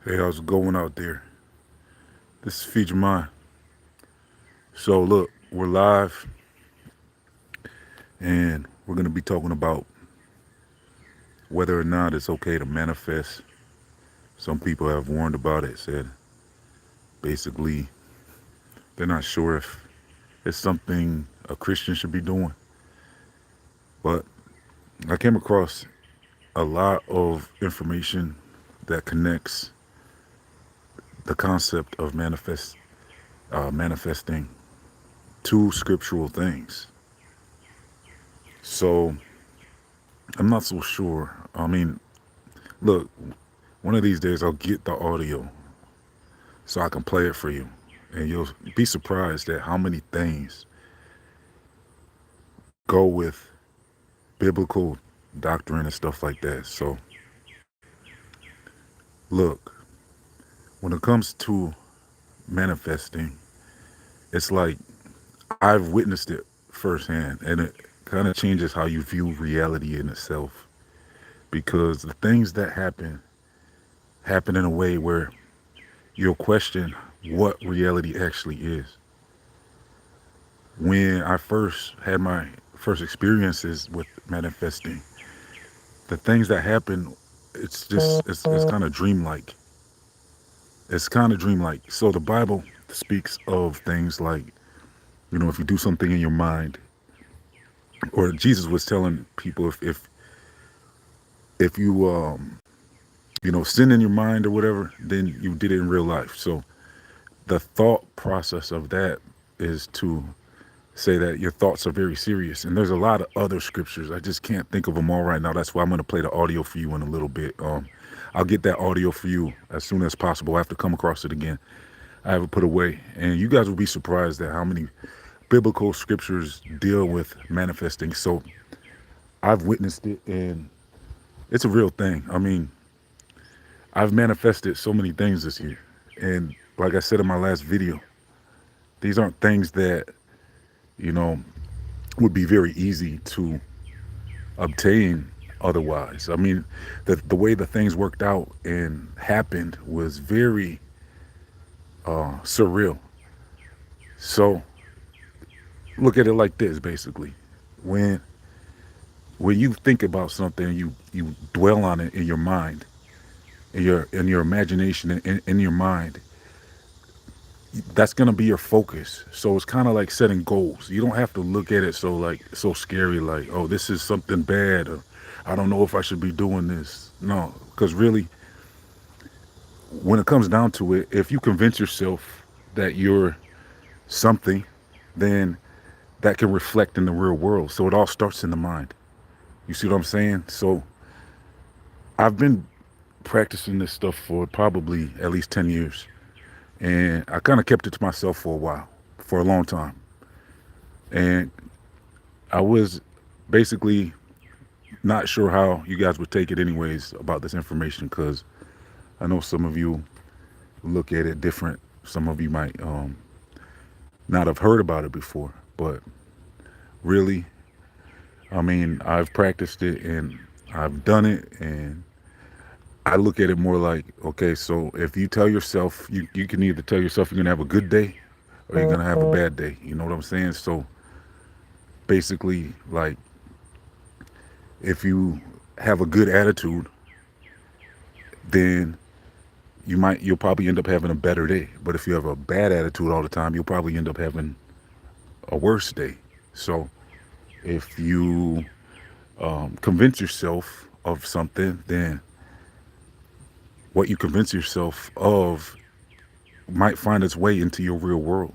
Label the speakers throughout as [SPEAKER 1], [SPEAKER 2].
[SPEAKER 1] Hey, how's it going out there? This is Feature Mine. So, look, we're live and we're going to be talking about whether or not it's okay to manifest. Some people have warned about it, said basically they're not sure if it's something a Christian should be doing. But I came across a lot of information that connects the concept of manifesting to scriptural things. So, I'm not so sure. I mean, look, one of these days I'll get the audio so I can play it for you. And you'll be surprised at how many things go with biblical doctrine and stuff like that. So, look, when it comes to manifesting, it's like I've witnessed it firsthand, and it kind of changes how you view reality in itself. Because the things that happen in a way where you'll question what reality actually is. When I first had my first experiences with manifesting, the things that happen, it's kind of dreamlike. It's kind of dreamlike. So the Bible speaks of things like, if you do something in your mind, or Jesus was telling people if you sin in your mind or whatever, then you did it in real life. So the thought process of that is to say that your thoughts are very serious. And there's a lot of other scriptures. I just can't think of them all right now. That's why I'm going to play the audio for you in a little bit. I'll get that audio for you as soon as possible. I have to come across it again. I have it put away. And you guys will be surprised at how many biblical scriptures deal with manifesting. So I've witnessed it, and it's a real thing. I mean, I've manifested so many things this year. And like I said in my last video, these aren't things that, you know, would be very easy to obtain otherwise. I mean, the way the things worked out and happened was very surreal. So look at it like this, basically. When when you think about something, you dwell on it in your mind, in your imagination, in your mind. That's gonna be your focus. So it's kind of like setting goals. You don't have to look at it so scary, like, oh, this is something bad, or I don't know if I should be doing this. No, because really, when it comes down to it, if you convince yourself that you're something, then that can reflect in the real world. So it all starts in the mind. You see what I'm saying? So I've been practicing this stuff for probably at least 10 years. And I kind of kept it to myself for a while, for a long time. And I was basically not sure how you guys would take it, anyways, about this information, because I know some of you look at it different. Some of you might not have heard about it before. But really, I mean, I've practiced it and I've done it. And I look at it more like, okay, so if you tell yourself, you can either tell yourself you're going to have a good day or you're going to have a bad day. You know what I'm saying? So basically, like, if you have a good attitude, then you'll probably end up having a better day. But if you have a bad attitude all the time, you'll probably end up having a worse day. So if you convince yourself of something, then what you convince yourself of might find its way into your real world.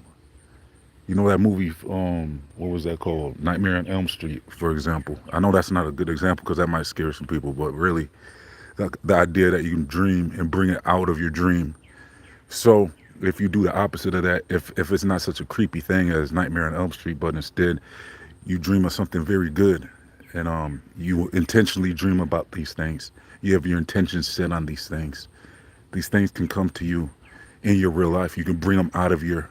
[SPEAKER 1] You know that movie, what was that called? Nightmare on Elm Street, for example. I know that's not a good example because that might scare some people, but really, the idea that you can dream and bring it out of your dream. So if you do the opposite of that, if it's not such a creepy thing as Nightmare on Elm Street, but instead you dream of something very good, and you intentionally dream about these things. You have your intentions set on these things. These things can come to you in your real life. You can bring them out of your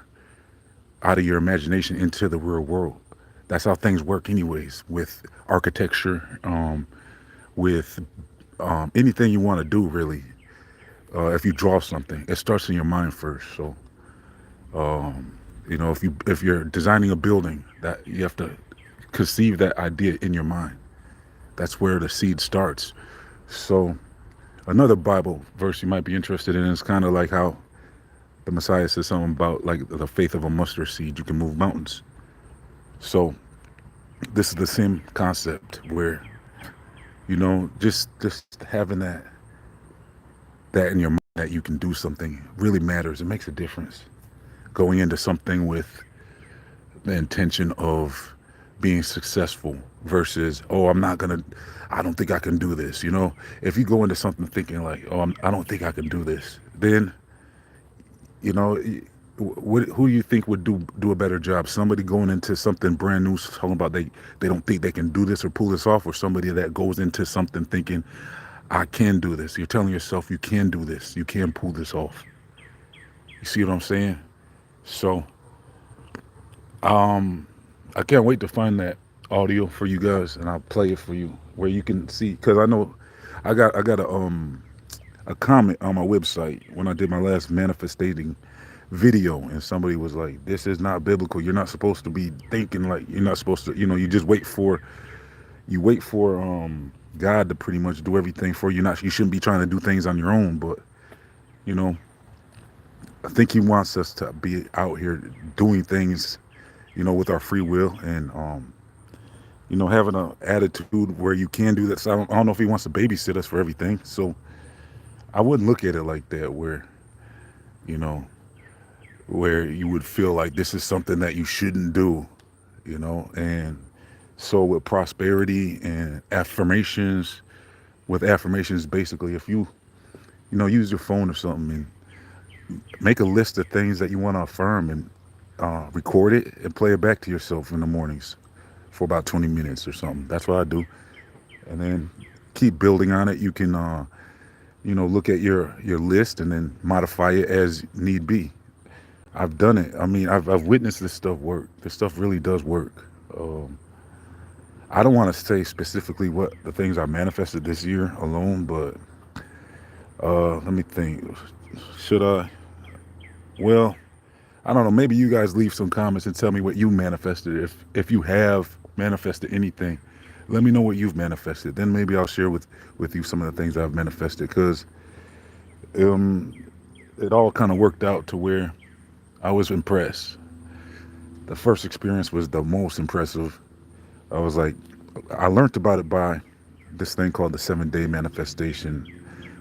[SPEAKER 1] imagination into the real world. That's how things work, anyways, with architecture, with anything you want to do, really. if you draw something, it starts in your mind first. So if you're designing a building, that you have to conceive that idea in your mind. That's where the seed starts. So another Bible verse you might be interested in is kind of like how the Messiah says something about like the faith of a mustard seed. You can move mountains. So this is the same concept where just having that in your mind that you can do something really matters. It makes a difference. Going into something with the intention of being successful versus, oh, I don't think I can do this. If you go into something thinking like, oh, I don't think I can do this, then you know who do you think would do a better job? Somebody going into something brand new talking about they don't think they can do this or pull this off, or somebody that goes into something thinking, I can do this. You're telling yourself you can do this, you can pull this off. You see what I'm saying? So I can't wait to find that audio for you guys, and I'll play it for you where you can see, because I know I got a comment on my website when I did my last manifesting video, and somebody was like, this is not biblical. You're not supposed to be thinking like, you're not supposed to, you just wait for God to pretty much do everything for you. You shouldn't be trying to do things on your own. But you know I think he wants us to be out here doing things with our free will, and having an attitude where you can do that. So I don't know if he wants to babysit us for everything. So I wouldn't look at it like that, you know where you would feel like this is something that you shouldn't do. And so with prosperity and affirmations, basically, if use your phone or something and make a list of things that you want to affirm, and record it and play it back to yourself in the mornings for about 20 minutes or something. That's what I do. And then keep building on it. You can look at your list and then modify it as need be. I've done it. I mean, I've witnessed this stuff work. This stuff really does work. I don't want to say specifically what the things I manifested this year alone, but let me think. Should I? Well, I don't know. Maybe you guys leave some comments and tell me what you manifested. If you have manifested anything, let me know what you've manifested. Then maybe I'll share with you some of the things I've manifested, because it all kind of worked out to where I was impressed. The first experience was the most impressive. I was like, I learned about it by this thing called the 7-day manifestation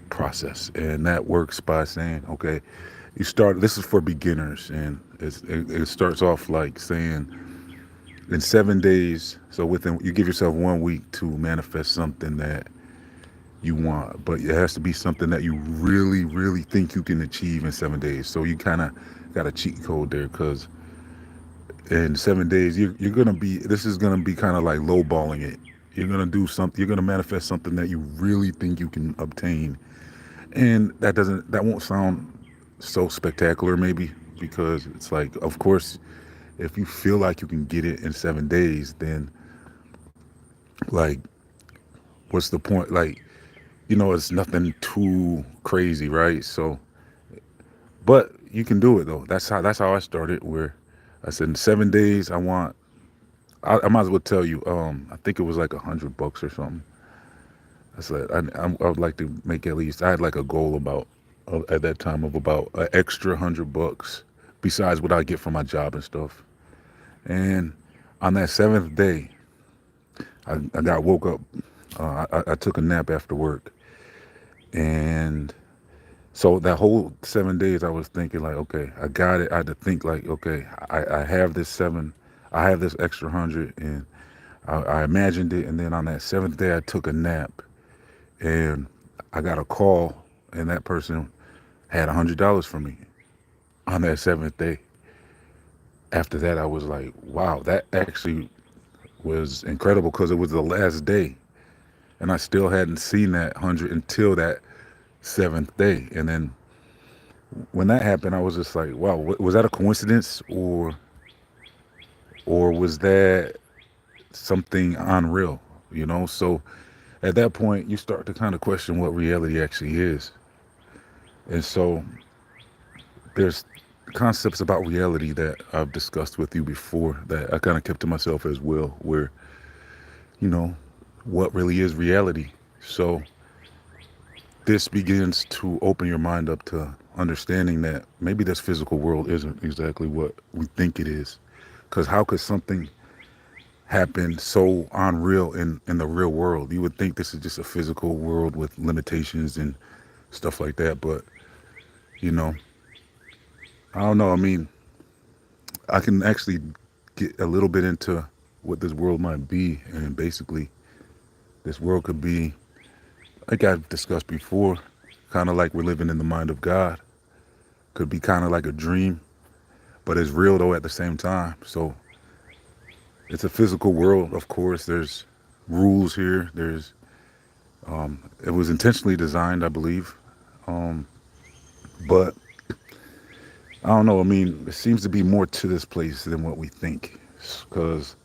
[SPEAKER 1] process. And that works by saying, okay, this is for beginners. And it starts off like saying, in 7 days, so you give yourself 1 week to manifest something that you want, but it has to be something that you really, really think you can achieve in 7 days. So you kind of got a cheat code there, because in 7 days this is gonna be kind of like lowballing it. You're gonna do something. You're gonna manifest something that you really think you can obtain, and that won't sound so spectacular, maybe, because it's like, of course, if you feel like you can get it in 7 days, then like, what's the point? Like, it's nothing too crazy, right? So, but you can do it though. That's how I started. Where I said in 7 days, I might as well tell you. I think it was like $100 or something. I said I would like to make at least. I had like a goal at that time of about an extra $100 besides what I get from my job and stuff. And on that 7th day, I got woke up. I took a nap after work, and so that whole 7 days, I was thinking like, okay, I got it. I had to think like, okay, I have this extra 100, and I imagined it. And then on that 7th day, I took a nap, and I got a call, and that person had $100 for me on that 7th day. After that, I was like, wow, that actually was incredible, because it was the last day, and I still hadn't seen that 100 until that 7th day. And then when that happened, I was just like, wow, was that a coincidence, or was that something unreal? So at that point, you start to kind of question what reality actually is. And so there's concepts about reality that I've discussed with you before that I kind of kept to myself as well, where, you know, what really is reality. So this begins to open your mind up to understanding that maybe this physical world isn't exactly what we think it is. Because how could something happen so unreal in the real world? You would think this is just a physical world with limitations and stuff like that. But, you know, I don't know. I mean, I can actually get a little bit into what this world might be. And basically, this world could be, like I've discussed before, kind of like we're living in the mind of God. Could be kind of like a dream, but it's real though at the same time. So it's a physical world, of course. There's rules here. It was intentionally designed, I believe. Um, but I don't know. I mean, it seems to be more to this place than what we think, because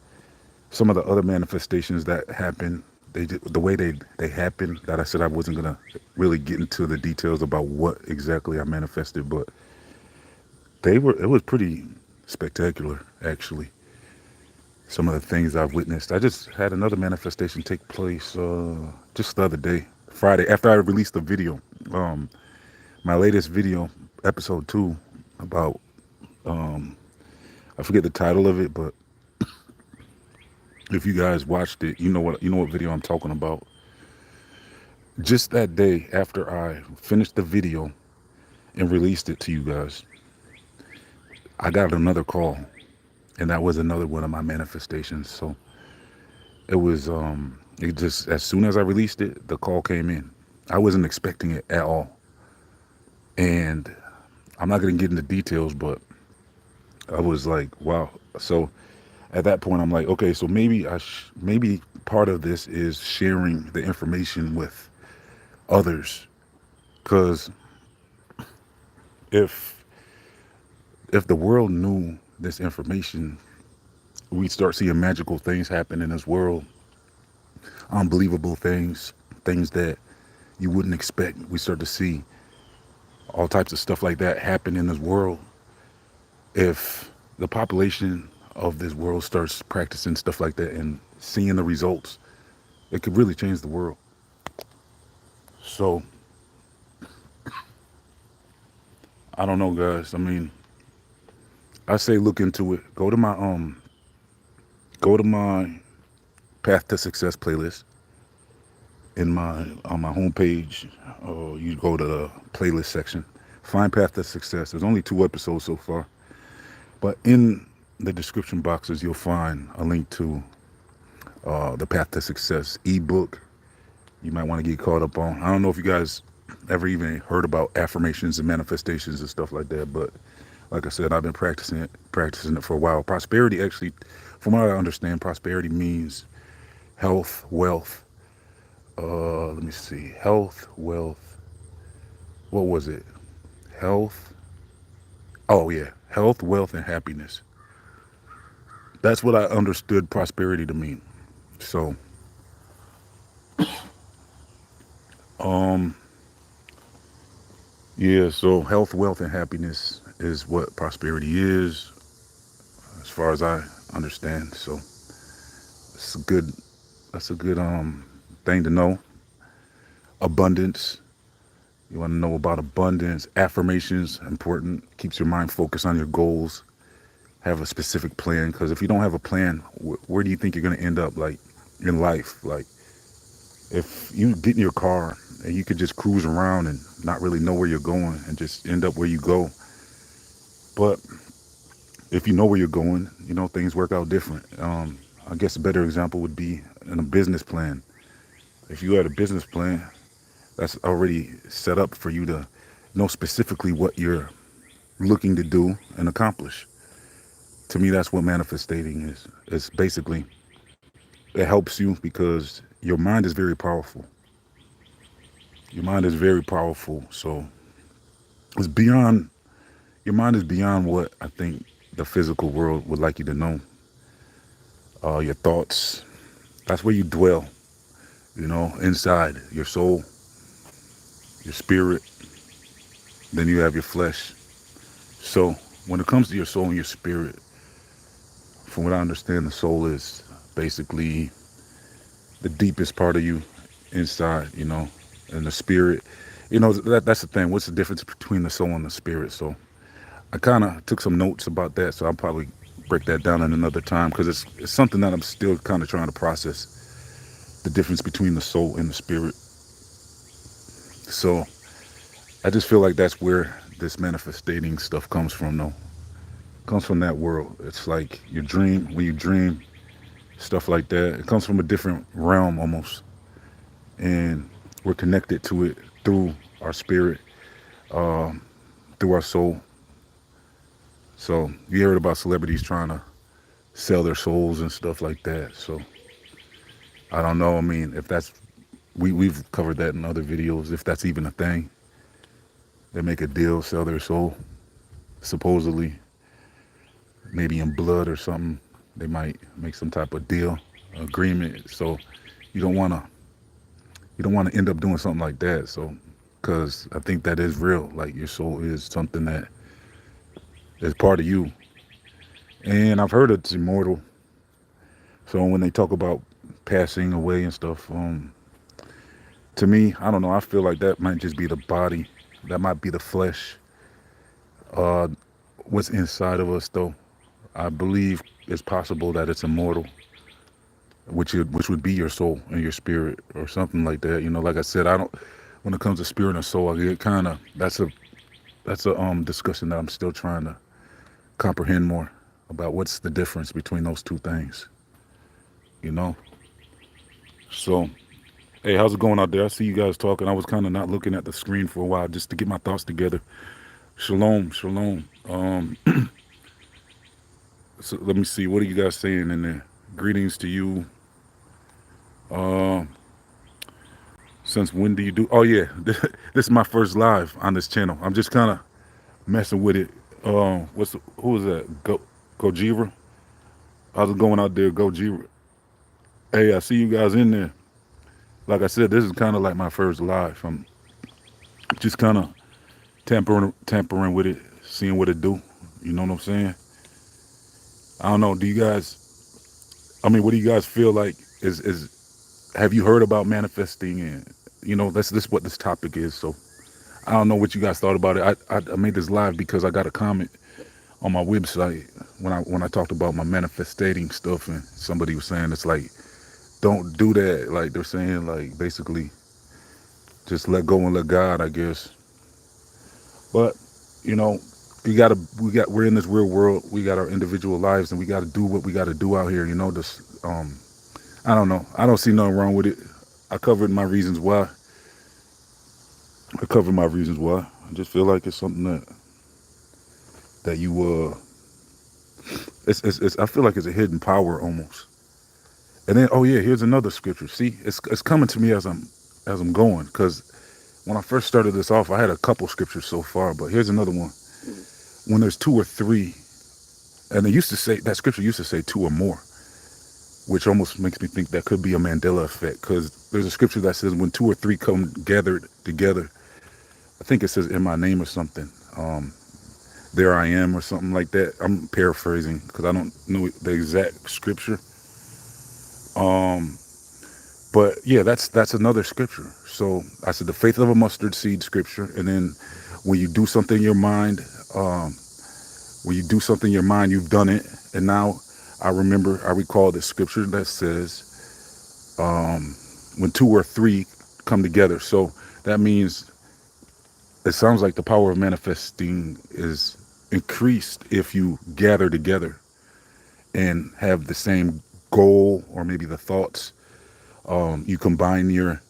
[SPEAKER 1] some of the other manifestations that happen, the way they happen. That I said I wasn't gonna really get into the details about what exactly I manifested, but it was pretty spectacular, actually. Some of the things I've witnessed. I just had another manifestation take place just the other day, Friday, after I released the video. Um, my latest video, episode 2, about I forget the title of it, but if you guys watched it, you know what video I'm talking about. Just that day after I finished the video and released it to you guys, I got another call, and that was another one of my manifestations. So it just, as soon as I released it, the call came in. I wasn't expecting it at all. And I'm not going to get into details, but I was like, wow. So at that point, I'm like, okay, so maybe part of this is sharing the information with others. Because if if the world knew this information, we'd start seeing magical things happen in this world, unbelievable things, things that you wouldn't expect. We start to see all types of stuff like that happen in this world. If the population of this world starts practicing stuff like that and seeing the results, it could really change the world. So I don't know, guys. I mean, I say look into it. Go to my Path to Success playlist in my on my homepage. You go to the playlist section. Find Path to Success. There's only 2 episodes so far, but in the description boxes you'll find a link to the Path to Success ebook. You might want to get caught up on. I don't know if you guys ever even heard about affirmations and manifestations and stuff like that, but like I said, I've been practicing it for a while. Prosperity, actually, from what I understand, prosperity means health, wealth. Let me see, health, wealth. What was it? Health. Oh yeah, health, wealth, and happiness. That's what I understood prosperity to mean. So, um, yeah. So health, wealth, and happiness is what prosperity is, as far as I understand. So it's a good. That's a good thing to know. Abundance. You want to know about abundance. Affirmations, important. Keeps your mind focused on your goals. Have a specific plan, because if you don't have a plan, where do you think you're going to end up, like, in life? Like, if you get in your car and you could just cruise around and not really know where you're going and just end up where you go. But if you know where you're going, things work out different. I guess a better example would be in a business plan. If you had a business plan, that's already set up for you to know specifically what you're looking to do and accomplish. To me, that's what manifesting is. It's basically, it helps you because your mind is very powerful. Your mind is very powerful. So it's beyond, your mind is beyond what I think the physical world would like you to know. Your thoughts, that's where you dwell, inside your soul, your spirit. then you have your flesh. So when it comes to your soul and your spirit, from what I understand, the soul is basically the deepest part of you inside, and the spirit. That's the thing. What's the difference between the soul and the spirit? So I kind of took some notes about that. So I'll probably break that down in another time because it's something that I'm still kind of trying to process, the difference between the soul and the spirit. So I just feel like that's where this manifestating stuff comes from, though. Comes from that world. It's like your dream, when you dream, stuff like that. It comes from a different realm almost. And we're connected to it through our spirit, um, through our soul. So you heard about celebrities trying to sell their souls and stuff like that. So I don't know. I mean, if that's we've covered that in other videos. If that's even a thing, they make a deal, sell their soul, supposedly, maybe in blood or something. They might make some type of deal, agreement. So you don't want to you don't want to end up doing something like that. So because I think that is real. Like your soul is something that is part of you, and I've heard it's immortal. So when they talk about passing away and stuff, to me, I don't know. I feel like that might just be the body, that might be the flesh. Uh, what's inside of us, though, I believe it's possible that it's immortal, which would be your soul and your spirit or something like that. Like I said, I don't. When it comes to spirit and soul, I get kind of that's a discussion that I'm still trying to comprehend more about what's the difference between those two things. You know. So, hey, how's it going out there? I see you guys talking. I was kind of not looking at the screen for a while just to get my thoughts together. Shalom, shalom. So let me see. What are you guys saying in there? Greetings to you. Uh, since when do you do? Oh yeah, this is my first live on this channel. I'm just kind of messing with it. Who is that? Gojira. How's it going out there, Gojira? Hey, I see you guys in there. Like I said, this is kind of like my first live. I'm just kind of tampering with it, seeing what it do. You know what I'm saying? I don't know. Do you guys? I mean, what do you guys feel like? Is have you heard about manifesting? And that's this what this topic is. So I don't know what you guys thought about it. I made this live because I got a comment on my website when I talked about my manifestating stuff, and somebody was saying it's like don't do that. Like they're saying like basically just let go and let God, I guess. But you know, we're in this real world. We got our individual lives, and we got to do what we got to do out here. Just I don't know. I don't see nothing wrong with it. I covered my reasons why. I just feel like it's something that you it's I feel like it's a hidden power almost. And then oh yeah, here's another scripture. See, it's coming to me as I'm going because when I first started this off, I had a couple scriptures so far, but here's another one. When there's two or three, and they used to say that scripture used to say two or more, which almost makes me think that could be a Mandela effect because there's a scripture that says when two or three come gathered together, I think it says in my name or something. There I am or something like that. I'm paraphrasing because I don't know the exact scripture. Um, but yeah, that's another scripture. So I said the faith of a mustard seed scripture, and then when you do something in your mind, when you do something in your mind, you've done it. And now I recall the scripture that says, when two or three come together. So that means it sounds like the power of manifesting is increased if you gather together and have the same goal or maybe the thoughts. You combine your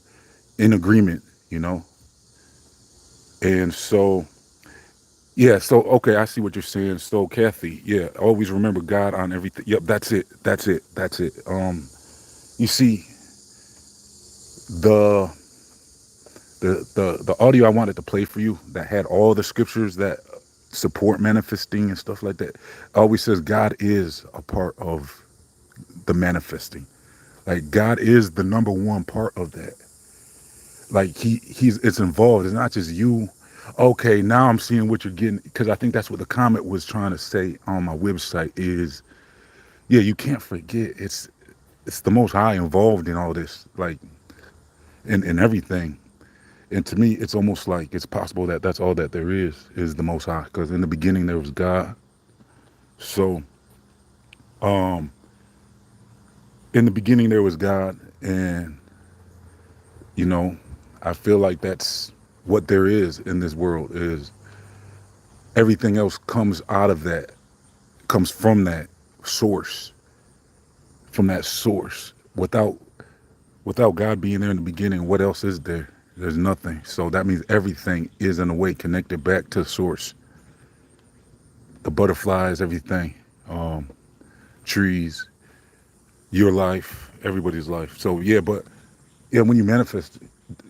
[SPEAKER 1] in agreement, and so yeah, so okay, I see what you're saying. So Kathy, yeah, always remember God on everything. Yep, that's it. You see, the the audio I wanted to play for you that had all the scriptures that support manifesting and stuff like that always says God is a part of the manifesting. Like God is the number one part of that. Like he's it's involved. It's not just you. Okay, now I'm seeing what you're getting, because I think that's what the comment was trying to say on my website is, yeah, you can't forget it's the Most High involved in all this, like in everything. And to me, it's almost like it's possible that that's all that there is the Most High, because in the beginning there was God. So um, in the beginning there was God, and you know, I feel like that's what there is in this world. Is everything else comes out of that, comes from that source, from that source. Without God being there in the beginning, what else is there? There's nothing. So that means everything is in a way connected back to source. The butterflies, everything, um, trees, your life, everybody's life. So yeah, but yeah, when you manifest,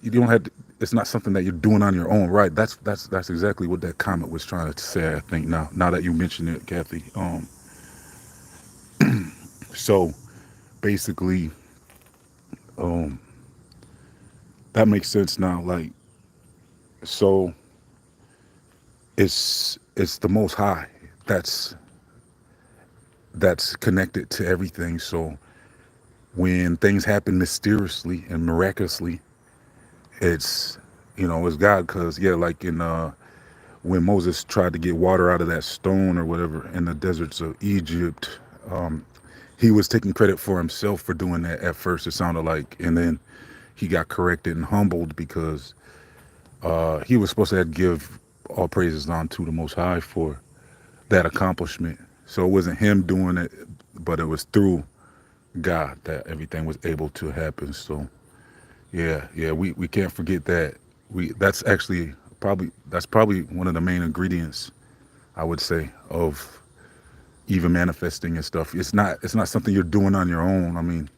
[SPEAKER 1] you don't have to, it's not something that you're doing on your own, right? That's exactly what that comment was trying to say. I think now that you mentioned it, Kathy. So basically, um, that makes sense now. Like, so it's the Most High that's that's connected to everything. So when things happen mysteriously and miraculously, it's it's God. Because yeah, like in when Moses tried to get water out of that stone or whatever in the deserts of Egypt, um, he was taking credit for himself for doing that at first. It sounded like, and then he got corrected and humbled because he was supposed to have give all praises unto the Most High for that accomplishment. So it wasn't him doing it, but it was through God that everything was able to happen. So yeah, we can't forget that. That's actually probably one of the main ingredients, I would say, of even manifesting and stuff. It's not something you're doing on your own. I mean,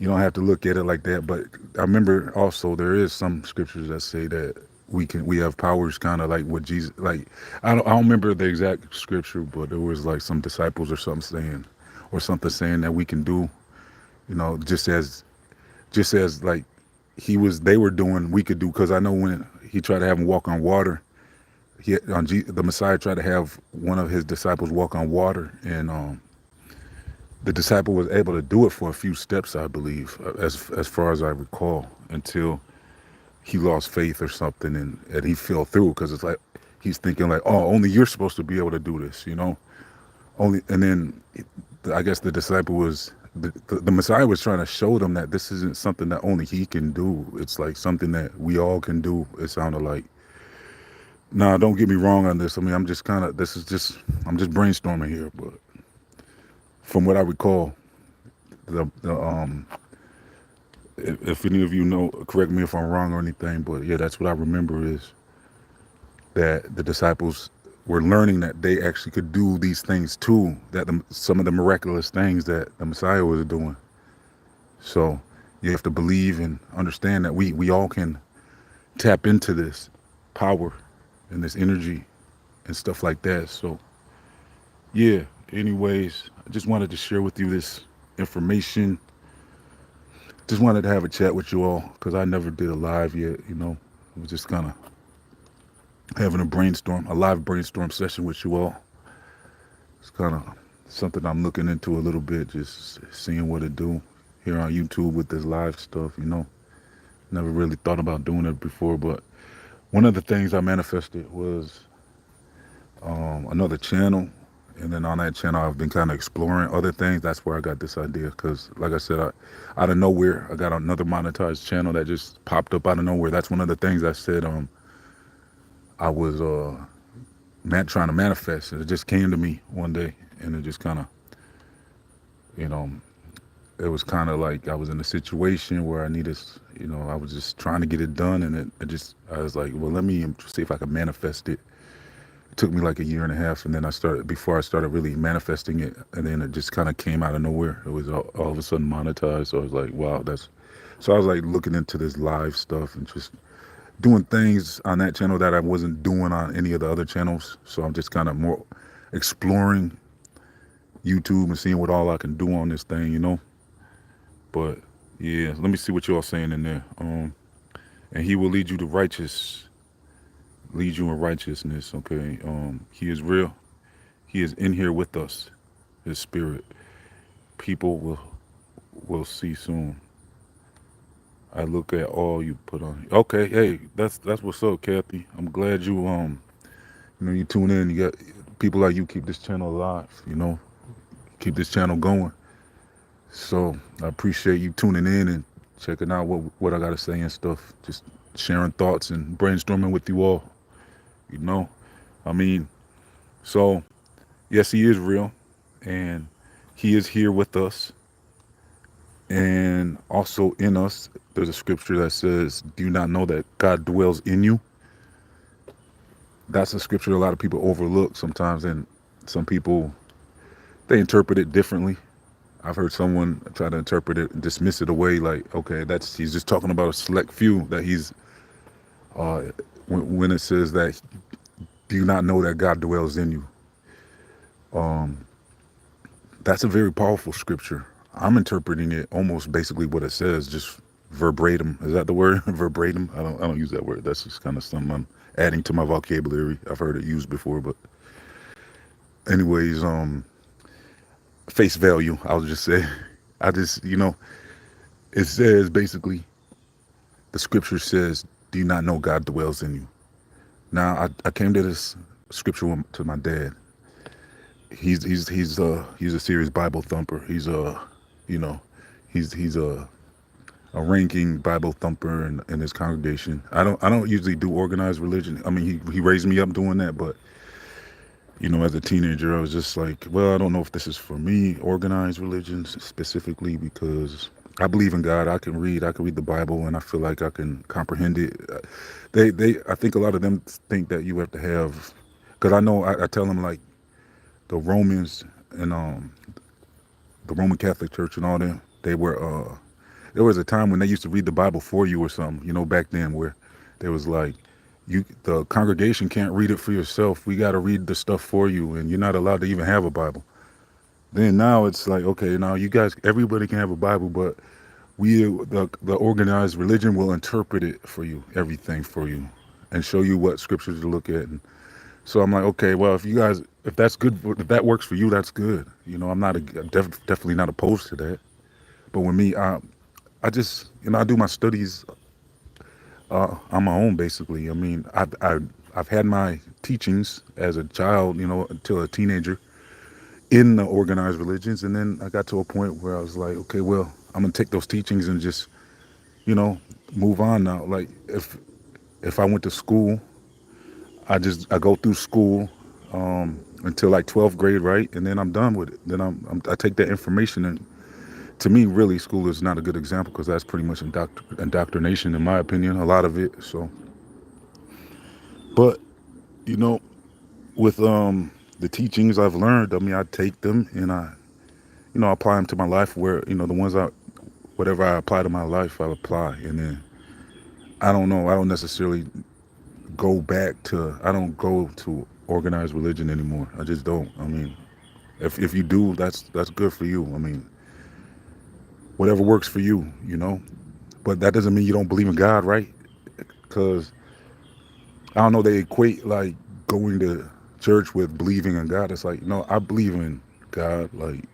[SPEAKER 1] you don't have to look at it like that. But I remember also there is some scriptures that say that we have powers, kind of like what Jesus, like I don't remember the exact scripture, but there was like some disciples or something saying that we can do, just as like they were doing, we could do. Because I know when he tried to have him walk on water, the Messiah tried to have one of his disciples walk on water, and the disciple was able to do it for a few steps, I believe, as far as I recall, until he lost faith or something, and he fell through, because it's like he's thinking like, oh, only you're supposed to be able to do this, only. And then I guess the disciple was the Messiah was trying to show them that this isn't something that only he can do. It's like something that we all can do. It sounded like. Now, don't get me wrong on this. I mean, I'm just brainstorming here, but from what I recall, the if any of you know, correct me if I'm wrong or anything, but yeah, that's what I remember is that the disciples were learning that they actually could do these things too, that some of the miraculous things that the Messiah was doing. So you have to believe and understand that we all can tap into this power and this energy and stuff like that. So yeah, anyways, I just wanted to share with you this information. Just wanted to have a chat with you all because I never did a live yet. It was just kind of having a live brainstorm session with you all. It's kind of something I'm looking into a little bit, just seeing what it do here on YouTube with this live stuff. Never really thought about doing it before, but one of the things I manifested was another channel. And then on that channel, I've been kind of exploring other things. That's where I got this idea. Because, like I said, out of nowhere, I got another monetized channel that just popped up out of nowhere. That's one of the things I said I was trying to manifest. And it just came to me one day. And it just kind of, you know, it was kind of like I was in a situation where I needed, I was just trying to get it done. And I was like, well, let me see if I can manifest it. It took me like a year and a half, and then before I started really manifesting it, and then it just kind of came out of nowhere. It was all of a sudden monetized. So I was like, wow, so I was like looking into this live stuff and just doing things on that channel that I wasn't doing on any of the other channels. So I'm just kind of more exploring YouTube and seeing what all I can do on this thing. But yeah, let me see what y'all saying in there. And he will lead you to righteous lead you in righteousness. Okay, He is real. He is in here with us. His spirit. People will see soon. I look at all you put on. Okay, hey, that's what's up, Kathy. I'm glad you tune in. You got people like you keep this channel alive. Keep this channel going. So I appreciate you tuning in and checking out what I gotta say and stuff. Just sharing thoughts and brainstorming with you all. You know, I mean, so yes, He is real, and He is here with us, and also in us. There's a scripture that says, "Do you not know that God dwells in you?" That's a scripture a lot of people overlook sometimes, and some people they interpret it differently. I've heard someone try to interpret it and dismiss it away, like, okay, he's just talking about a select few. That he's when it says that, do you not know that God dwells in you? That's a very powerful scripture. I'm interpreting it almost basically what it says, just verbatim. Is that the word? Verbatim? I don't use that word. That's just kind of something I'm adding to my vocabulary. I've heard it used before, but anyways, face value, I'll just say. I just, it says basically, the scripture says, do you not know God dwells in you? Now, I came to this scripture to my dad. He's a serious Bible thumper. You know, he's a ranking Bible thumper in his congregation. I don't usually do organized religion. I mean, he raised me up doing that, but as a teenager, I was just like, well, I don't know if this is for me, organized religion specifically, because I believe in God. I can read the Bible, and I feel like I can comprehend it. I think a lot of them think that you have to have, because I know I tell them, like, the Romans and the Roman Catholic Church and all them, they were there was a time when they used to read the Bible for you or something, back then, where there was like, the congregation can't read it for yourself. We got to read the stuff for you, and you're not allowed to even have a Bible. Then now it's like, okay, now you guys, everybody can have a Bible, but the organized religion will interpret it for you, everything for you, and show you what scriptures to look at. And so I'm like, okay, well, if that's good, if that works for you, that's good. I'm definitely not opposed to that. But with me, I just, I do my studies on my own, basically. I mean, I've had my teachings as a child, until a teenager in the organized religions, and then I got to a point where I was like, okay, well, I'm gonna take those teachings and just, move on now. Like, if I went to school, I go through school until like 12th grade, right, and then I'm done with it. Then I take that information, and to me, really, school is not a good example, because that's pretty much indoctrination, in my opinion, a lot of it. So, but with the teachings I've learned, I mean, I take them and I apply them to my life, where the ones whatever I apply to my life, I apply. And then I don't necessarily I don't go to organized religion anymore. I just don't. I mean, if you do, that's good for you. I mean, whatever works for you, but that doesn't mean you don't believe in God, right? Because I don't know, they equate like going to church with believing in God. It's like, no, I believe in God. Like,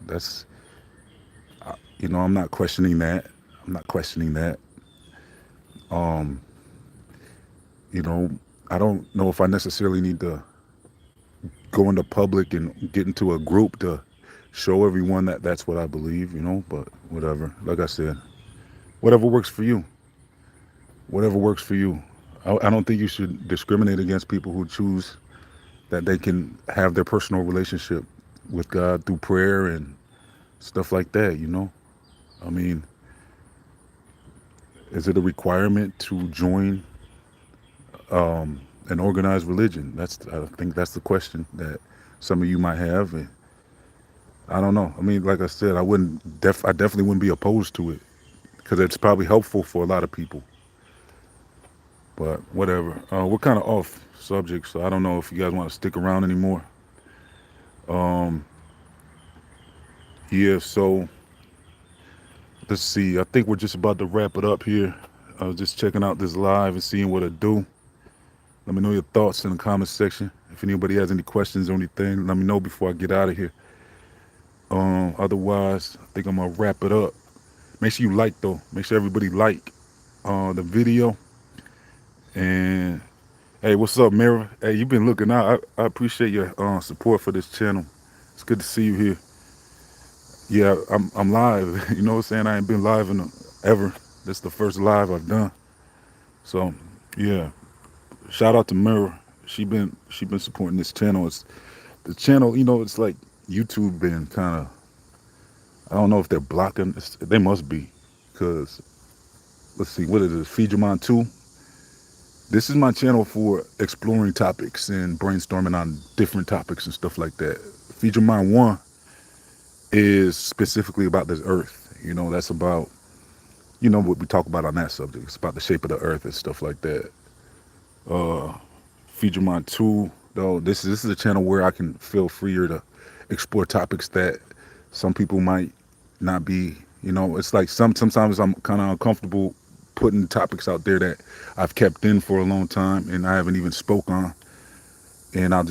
[SPEAKER 1] that's, I'm not questioning that. I'm not questioning that. Um, I don't know if I necessarily need to go into public and get into a group to show everyone that that's what I believe, but whatever. Like I said, whatever works for you. Whatever works for you. I don't think you should discriminate against people who choose that they can have their personal relationship with God through prayer and stuff like that, I mean, is it a requirement to join an organized religion? I think that's the question that some of you might have. And I don't know. I mean, like I said, I definitely wouldn't be opposed to it, because it's probably helpful for a lot of people. But whatever. We're kind of off subject, so I don't know if you guys want to stick around anymore. Yeah, so let's see. I think we're just about to wrap it up here. I was just checking out this live and seeing what it do. Let me know your thoughts in the comment section. If anybody has any questions or anything, let me know before I get out of here. Otherwise, I think I'm gonna wrap it up. Make sure you like though. Make sure everybody like the video. And hey, what's up, Mira? Hey, you've been looking out. I appreciate your support for this channel. It's good to see you here. Yeah, I'm live. You know what I'm saying? I ain't been live in ever. This is the first live I've done. So yeah, shout out to Mira. She been supporting this channel. It's the channel. You know, it's like YouTube been kind of. I don't know if they're blocking. They must be, because let's see, what is it? Feed Your Mind 2. This is my channel for exploring topics and brainstorming on different topics and stuff like that. Feed Your Mind 1 is specifically about this earth. You know, that's about, you know, what we talk about on that subject. It's about the shape of the earth and stuff like that. Feed Your Mind 2, though, this is a channel where I can feel freer to explore topics that some people might not be, you know, it's like sometimes I'm kind of uncomfortable putting topics out there that I've kept in for a long time and I haven't even spoke on. And I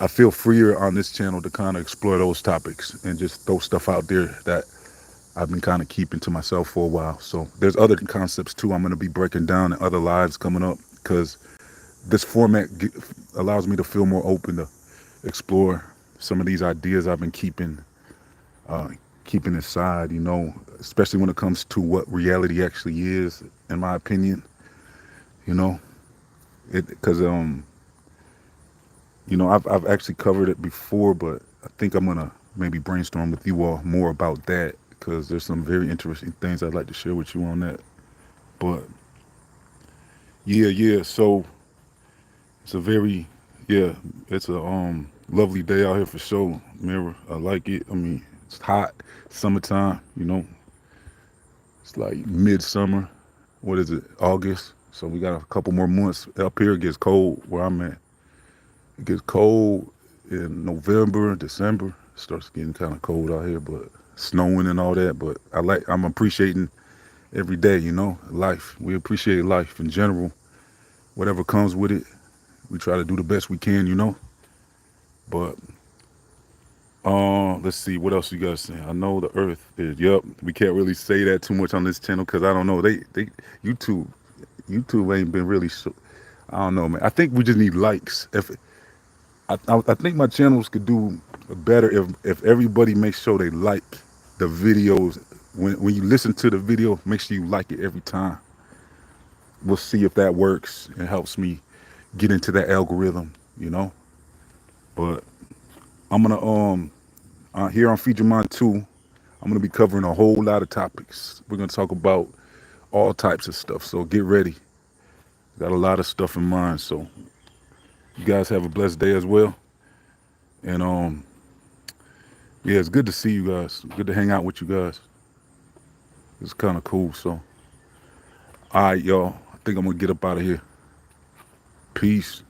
[SPEAKER 1] feel freer on this channel to kind of explore those topics and just throw stuff out there that I've been kind of keeping to myself for a while. So there's other concepts too I'm going to be breaking down in other lives coming up, because this format allows me to feel more open to explore some of these ideas I've been keeping aside, you know, especially when it comes to what reality actually is, in my opinion. You know, because you know, I've actually covered it before, but I think I'm gonna maybe brainstorm with you all more about that, because there's some very interesting things I'd like to share with you on that. But yeah. So it's a very, yeah, it's a lovely day out here for sure, Mirror. I like it. I mean, it's hot, summertime. You know, it's like midsummer. What is it? August. So we got a couple more months. Up here it gets cold where I'm at. It gets cold in November, December. It starts getting kind of cold out here, but snowing and all that. But I'm appreciating every day, you know, life. We appreciate life in general. Whatever comes with it, we try to do the best we can, you know. But let's see, what else you guys saying? I know the earth is, yep. We can't really say that too much on this channel, because I don't know. They YouTube ain't been really I don't know, man. I think we just need likes. If I think my channels could do better if everybody makes sure they like the videos. When you listen to the video, make sure you like it every time. We'll see if that works and helps me get into that algorithm, you know. But I'm gonna here on Feed Your Mind 2, I'm gonna be covering a whole lot of topics. We're gonna talk about all types of stuff. So get ready. Got a lot of stuff in mind. So you guys have a blessed day as well. And yeah, it's good to see you guys. Good to hang out with you guys. It's kind of cool. So all right, y'all. I think I'm gonna get up out of here. Peace.